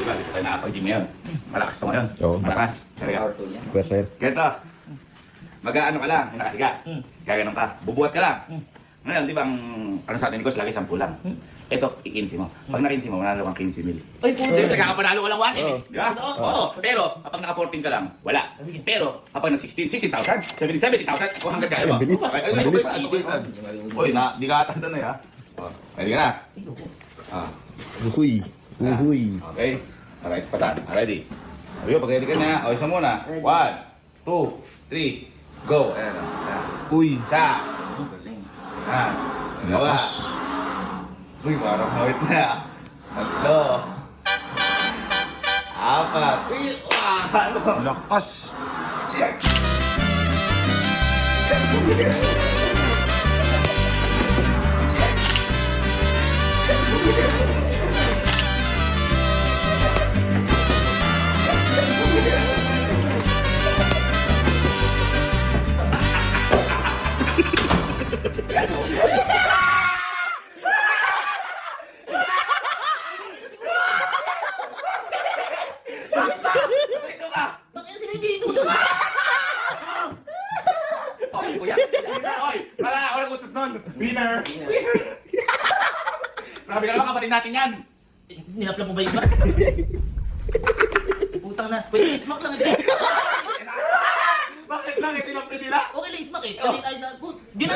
Diba, dito tayo nakapag-gym ngayon. Malakas to ngayon. Oo. Malakas. Power tool yan. Kuya sir. Ganito. Mag-ano ka lang, nakahiga. Gaganon ka. Bubuhat ka lang. Ngayon, di ba ang ano sa atin ni Coach, lagi 10 lang. Ito, i-15 mo. Pag na-15 mo, manalo kang 15 mil. Ay, puto. Siyempre, kakapanalo ka lang 1 Oo. Di ba? Oo. Pero, kapag naka-14 ka lang, wala. Pero, kapag nag-16, 16,000, 70,000, o hanggang kaya mo. Ang bilis. Okay, Ang bilis. Uy, di ka atas na ya. Ready ka na? Ah. Uhuy. Uhuy. Okay. Arise patan. Ready. Sabi pag ready ka na, o isa muna. 1, 2, 3, go. Ayan o. Uy. Isa. Ayan. Dalawa. Uy, parang hawit na. Tatlo. Apat. Uy, ano? Lakas. Ito ka. Bakit sino dito? Okay, kuya. Oy, wala ako nagutos nun. Winner. Grabe ka naman kapatid natin yan. Ninapla mo ba yung iba? Putang na. Pwede ismak lang. Bakit lang? Ito yung nila. Okay lang ismak eh. Kanina tayo sa... Gina!